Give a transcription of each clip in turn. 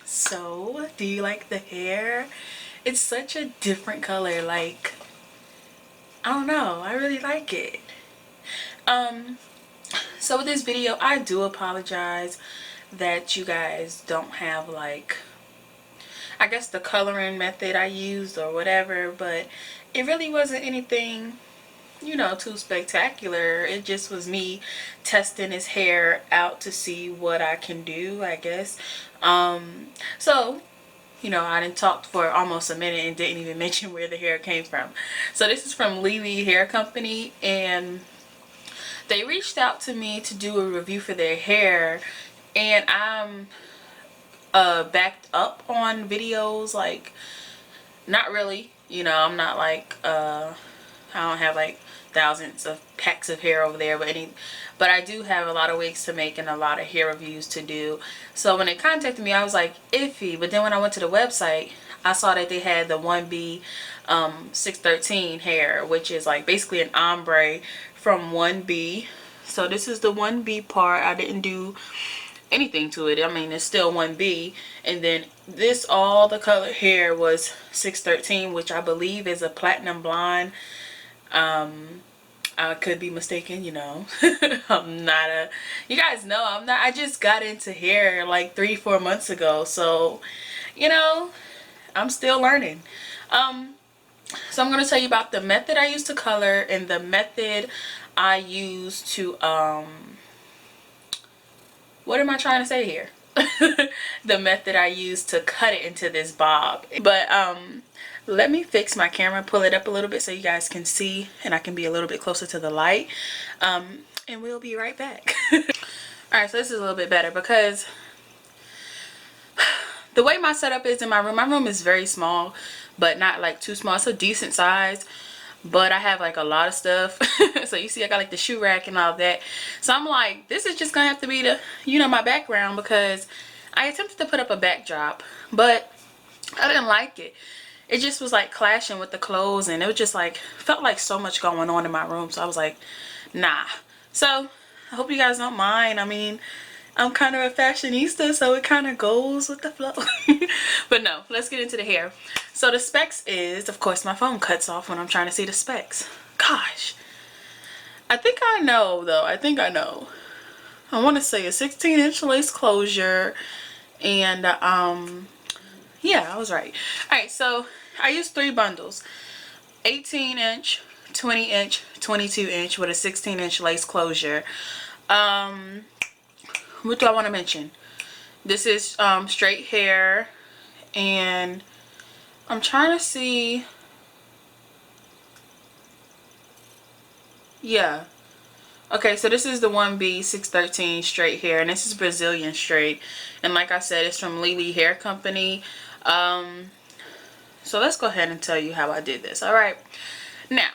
So do you like the hair? It's such a different color. Like, I don't know, I really like it. So with this video, I do apologize that you guys don't have, like, I guess the coloring method I used or whatever, but it really wasn't anything, you know, too spectacular. It just was me testing his hair out to see what I can do, I guess. So, you know, I didn't talk for almost a minute and didn't even mention where the hair came from. So this is from LiLi Hair Company, and they reached out to me to do a review for their hair, and I'm backed up on videos. Like, not really, you know, I'm not like I don't have like thousands of packs of hair over there, but I do have a lot of wigs to make and a lot of hair reviews to do. So when they contacted me, I was like iffy, but then when I went to the website, I saw that they had the 1B 613 hair, which is like basically an ombre from 1B. So this is the 1B part. I didn't do anything to it. I mean, it's still 1B. And then this, all the colored hair was 613, which I believe is a platinum blonde. I could be mistaken, you know. I'm not a, you guys know I'm not, I just got into hair like 3-4 months ago, so you know, I'm still learning. So I'm going to tell you about the method I use to color and the method I use to what am I trying to say here? The method I use to cut it into this bob. But let me fix my camera, pull it up a little bit so you guys can see and I can be a little bit closer to the light, and we'll be right back. Alright, so this is a little bit better because the way my setup is in my room is very small, but not like too small. It's a decent size, but I have like a lot of stuff. So you see I got like the shoe rack and all of that. So I'm like, this is just gonna have to be the, you know, my background, because I attempted to put up a backdrop, but I didn't like it. It just was like clashing with the clothes, and it was just like, felt like so much going on in my room. So I was like, nah. So I hope you guys don't mind. I mean, I'm kind of a fashionista, so it kind of goes with the flow. But no, let's get into the hair. So the specs is, of course, my phone cuts off when I'm trying to see the specs. Gosh. I think I know, though. I think I know. I want to say a 16-inch lace closure. And, yeah, I was right. Alright, so I used 3 bundles. 18-inch, 20-inch, 22-inch with a 16-inch lace closure. What do I want to mention? This is straight hair, and I'm trying to see. Yeah. Okay, so this is the 1B 613 straight hair, and this is Brazilian straight. And like I said, it's from LiLi Hair Company. So let's go ahead and tell you how I did this. Alright. Now,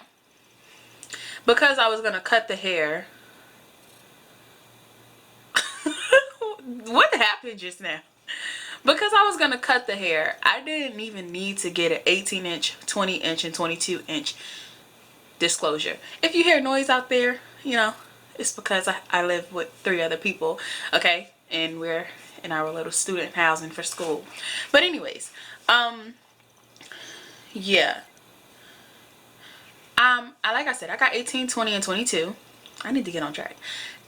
because I was going to cut the hair. What happened just now? Because I was going to cut the hair, I didn't even need to get an 18-inch, 20-inch, and 22-inch disclosure. If you hear noise out there, you know, it's because I live with 3 other people, okay? And we're in our little student housing for school. But anyways, yeah. Like I said, I got 18, 20, and 22. I need to get on track.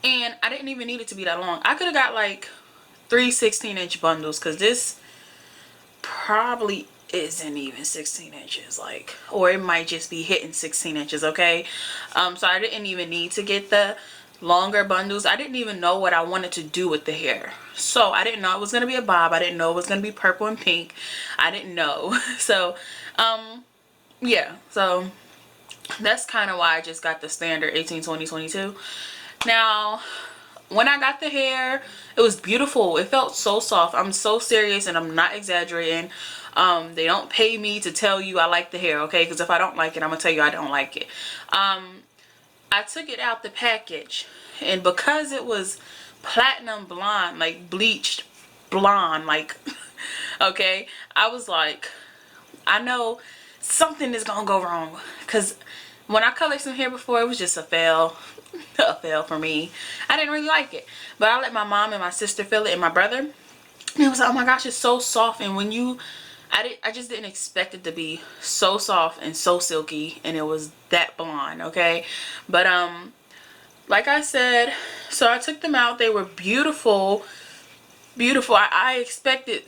And I didn't even need it to be that long. I could have got like 3 16-inch bundles, because this probably isn't even 16 inches, like, or it might just be hitting 16 inches, okay? So I didn't even need to get the longer bundles. I didn't even know what I wanted to do with the hair. So I didn't know it was going to be a bob. I didn't know it was going to be purple and pink. I didn't know. So, yeah. So that's kind of why I just got the standard 18, 20, 22. Now, when I got the hair, it was beautiful. It felt so soft. I'm so serious, and I'm not exaggerating. They don't pay me to tell you I like the hair, okay? Because if I don't like it, I'm going to tell you I don't like it. I took it out the package, and because it was platinum blonde, like bleached blonde, like, okay, I was like, I know something is going to go wrong. Because when I colored some hair before, it was just a fail. A fail for me. I didn't really like it, but I let my mom and my sister feel it, and my brother. And it was like, oh my gosh, it's so soft. And when you, I just didn't expect it to be so soft and so silky, and it was that blonde, okay? But like I said, so I took them out. They were beautiful, beautiful. I expected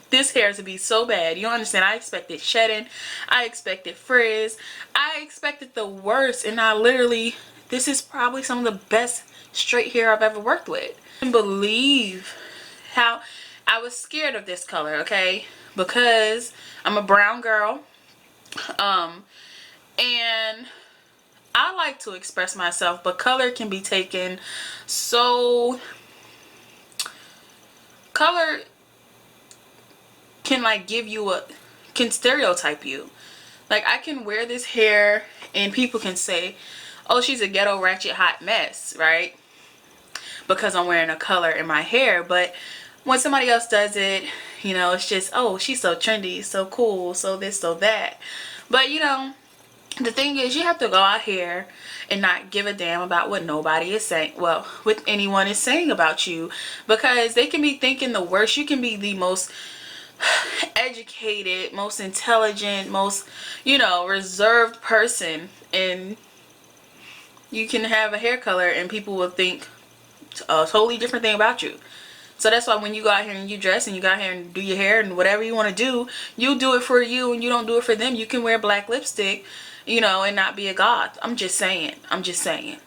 this hair to be so bad. You don't understand. I expected shedding. I expected frizz. I expected the worst. And I literally, this is probably some of the best straight hair I've ever worked with. I can't believe how I was scared of this color, okay? Because I'm a brown girl. And I like to express myself, but color can be taken so, color can like give you a, can stereotype you. Like I can wear this hair and people can say, oh, she's a ghetto ratchet hot mess, right? Because I'm wearing a color in my hair. But when somebody else does it, you know, it's just, oh, she's so trendy, so cool, so this, so that. But you know, the thing is, you have to go out here and not give a damn about what nobody is saying, well, what anyone is saying about you, because they can be thinking the worst. You can be the most educated, most intelligent, most, you know, reserved person, and you can have a hair color and people will think a totally different thing about you. So that's why when you go out here and you dress and you go out here and do your hair and whatever you want to do, you do it for you and you don't do it for them. You can wear black lipstick, you know, and not be a goth. I'm just saying. I'm just saying.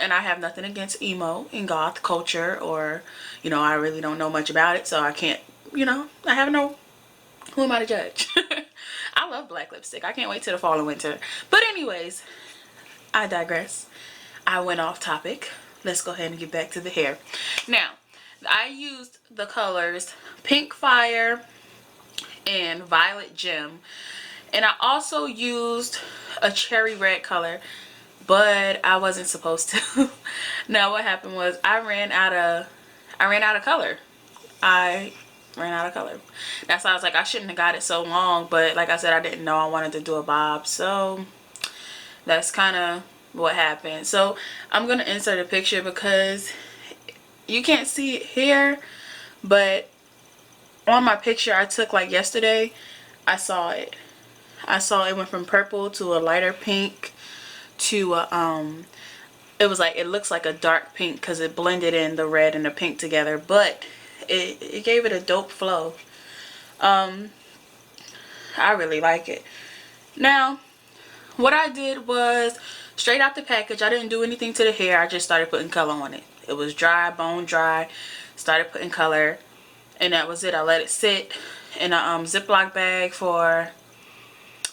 And I have nothing against emo and goth culture, or, you know, I really don't know much about it, so I can't, you know, I have no, who am I to judge? I love black lipstick. I can't wait till the fall and winter. But anyways, I digress. I went off topic. Let's go ahead and get back to the hair. Now, I used the colors Pink Fire and Violet Gem. And I also used a cherry red color, but I wasn't supposed to. Now what happened was I ran out of color. I ran out of color. That's why I was like, I shouldn't have got it so long. But like I said, I didn't know I wanted to do a bob. So that's kind of what happened. So I'm going to insert a picture because you can't see it here. But on my picture I took like yesterday, I saw it. I saw it went from purple to a lighter pink to a, it was like, it looks like a dark pink because it blended in the red and the pink together, but it gave it a dope flow. I really like it. Now what I did was, straight out the package, I didn't do anything to the hair. I just started putting color on it. It was dry, bone dry. Started putting color, and that was it. I let it sit in a Ziploc bag for,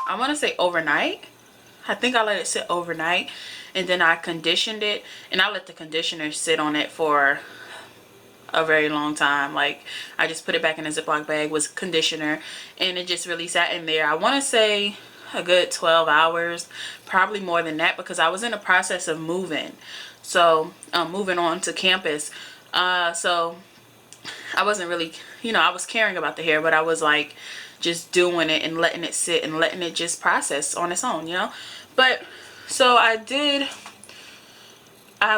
I want to say overnight. I think I let it sit overnight, and then I conditioned it, and I let the conditioner sit on it for a very long time. Like, I just put it back in a Ziploc bag with conditioner, and it just really sat in there. I want to say a good 12 hours, probably more than that, because I was in the process of moving. So moving on to campus, so I wasn't really, you know, I was caring about the hair, but I was like just doing it and letting it sit and letting it just process on its own, you know. But so I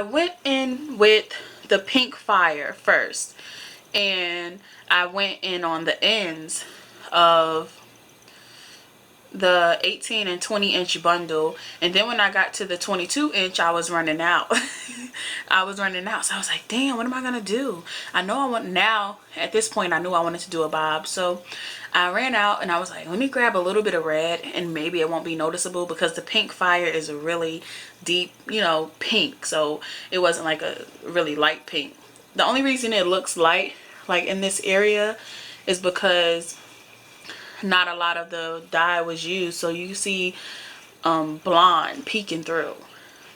went in with the Pink Fire first, and I went in on the ends of the 18 and 20 inch bundle, and then when I got to the 22 inch I was running out. I was running out, so I was like, damn, what am I gonna do? I know I want, now at this point I knew I wanted to do a bob, so I ran out and I was like, let me grab a little bit of red and maybe it won't be noticeable, because the Pink Fire is a really deep, you know, pink, so it wasn't like a really light pink. The only reason it looks light like in this area is because not a lot of the dye was used, so you see blonde peeking through.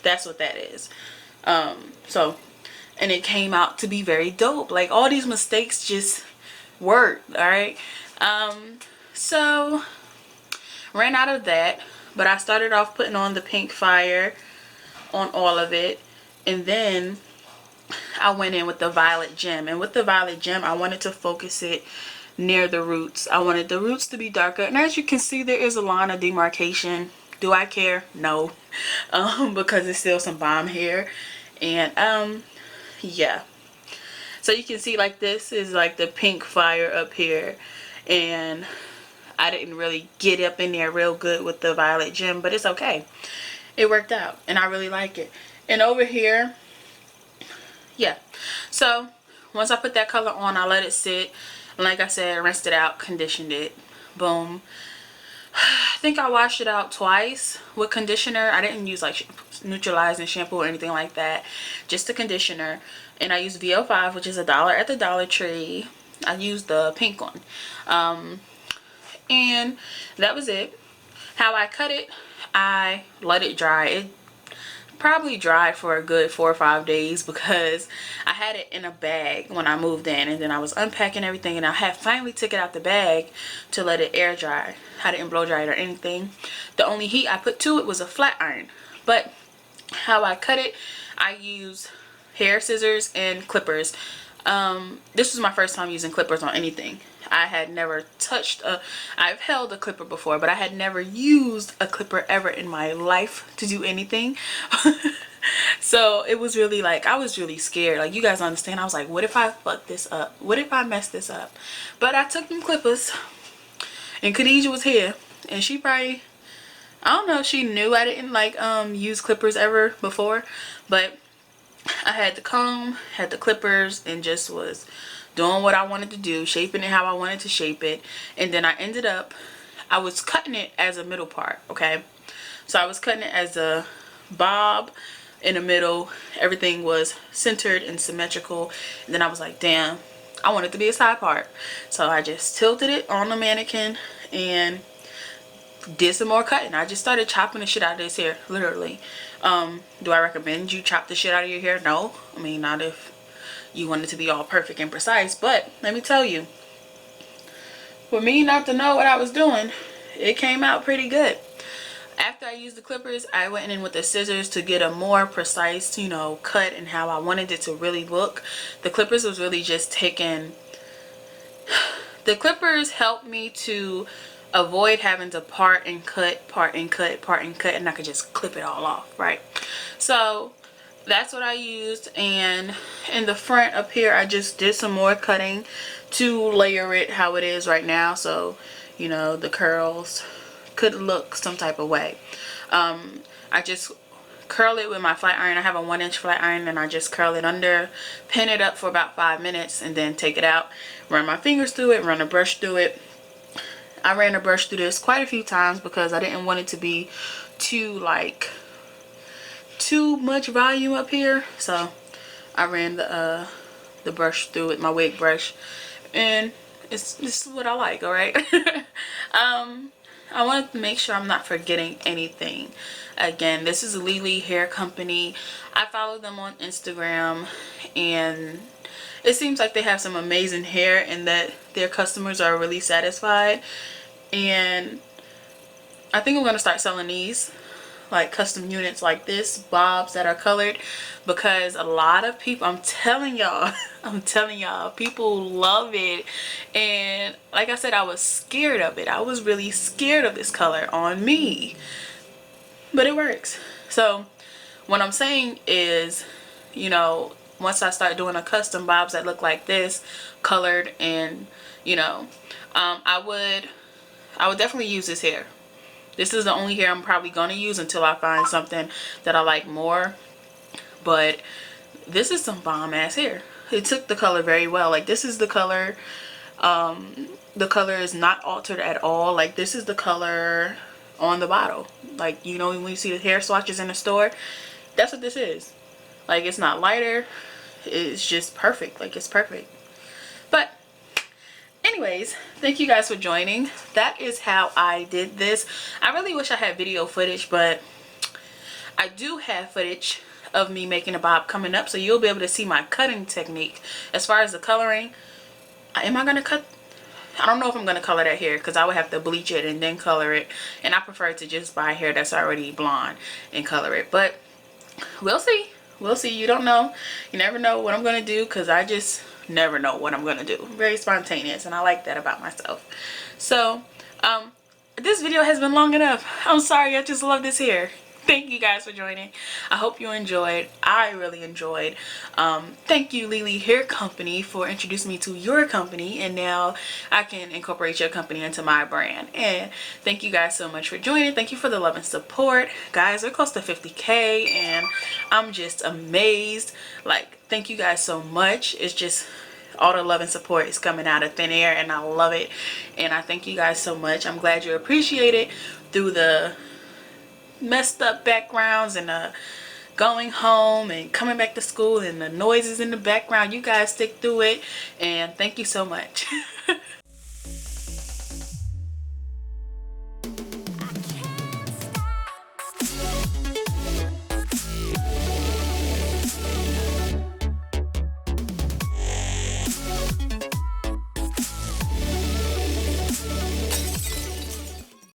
That's what that is. So, and it came out to be very dope. Like, all these mistakes just worked. All right. So ran out of that, but I started off putting on the Pink Fire on all of it, and then I went in with the Violet Gem. And with the Violet Gem, I wanted to focus it near the roots. I wanted the roots to be darker, and as you can see, there is a line of demarcation. Do I care? No. Because it's still some bomb hair. And yeah, So you can see like this is like the pink fire up here, and I didn't really get up in there real good with the violet gem, but it's okay. It worked out and I really like it. And over here, yeah, so once I put that color on, I let it sit, and like I said, rinsed it out, conditioned it, boom. I think I washed it out twice with conditioner. I didn't use like neutralizing shampoo or anything like that, just the conditioner. And I used VO5, which is $1 at the Dollar Tree. I used the pink one, and that was it. How I cut it, I let it dry. It probably dried for a good 4 or 5 days because I had it in a bag when I moved in, and then I was unpacking everything, and I had finally took it out the bag to let it air dry. I didn't blow dry it or anything. The only heat I put to it was a flat iron. But how I cut it, I use hair scissors and clippers. This was my first time using clippers on anything. I had never touched I've held a clipper before, but I had never used a clipper ever in my life to do anything. So it was really like, I was really scared. Like, you guys understand, I was like, what if I fuck this up? What if I mess this up? But I took them clippers, and Khadijah was here, and she probably, I don't know if she knew I didn't like use clippers ever before, but I had the comb, had the clippers, and just was doing what I wanted to do, shaping it how I wanted to shape it. And then I ended up, I was cutting it as a middle part, okay? So I was cutting it as a bob in the middle. Everything was centered and symmetrical. And then I was like, damn, I want it to be a side part. So I just tilted it on the mannequin and did some more cutting. I just started chopping the shit out of this hair, literally. Do I recommend you chop the shit out of your hair? No. I mean, not if you want it to be all perfect and precise, but let me tell you, for me not to know what I was doing, it came out pretty good. After I used the clippers, I went in with the scissors to get a more precise, you know, cut and how I wanted it to really look. The clippers was really just taking, the clippers helped me to avoid having to part and cut, and I could just clip it all off, right? So that's what I used. And in the front up here, I just did some more cutting to layer it how it is right now, so you know the curls could look some type of way. I just curl it with my flat iron. I have a 1-inch flat iron, and I just curl it under, pin it up for about 5 minutes, and then take it out, run my fingers through it, run a brush through it. I ran a brush through this quite a few times because I didn't want it to be too much volume up here, so I ran the brush through it, my wig brush, and this is what I like. All right. I want to make sure I'm not forgetting anything. Again, this is LiLi Hair Company. I follow them on Instagram, and it seems like they have some amazing hair and that their customers are really satisfied. And I think I'm going to start selling these, like custom units like this, bobs that are colored, because a lot of people, I'm telling y'all, people love it. And like I said, I was scared of it. I was really scared of this color on me, but it works. So what I'm saying is, you know, once I start doing a custom bobs that look like this, colored, and you know, I would definitely use this hair. This is the only hair I'm probably going to use until I find something that I like more. But this is some bomb ass hair. It took the color very well. Like, this is the color. The color is not altered at all. Like, this is the color on the bottle. Like, you know, when you see the hair swatches in the store, that's what this is. Like, it's not lighter. It's just perfect. Like, it's perfect. But anyways, thank you guys for joining. That is how I did this. I really wish I had video footage, but I do have footage of me making a bob coming up, so you'll be able to see my cutting technique. As far as the coloring, am I going to cut? I don't know if I'm going to color that hair, because I would have to bleach it and then color it, and I prefer to just buy hair that's already blonde and color it. But we'll see. We'll see. You don't know. You never know what I'm going to do, because I just never know what I'm going to do. Very spontaneous, and I like that about myself. So this video has been long enough. I'm sorry. I just love this hair. Thank you guys for joining. I hope you enjoyed. I really enjoyed. Thank you, LiLi Hair Company, for introducing me to your company, and now I can incorporate your company into my brand. And thank you guys so much for joining. Thank you for the love and support. Guys, we're close to 50K, and I'm just amazed. Like, thank you guys so much. It's just all the love and support is coming out of thin air, and I love it. And I thank you guys so much. I'm glad you appreciate it through the messed up backgrounds and going home and coming back to school and the noises in the background. You guys stick through it, and thank you so much.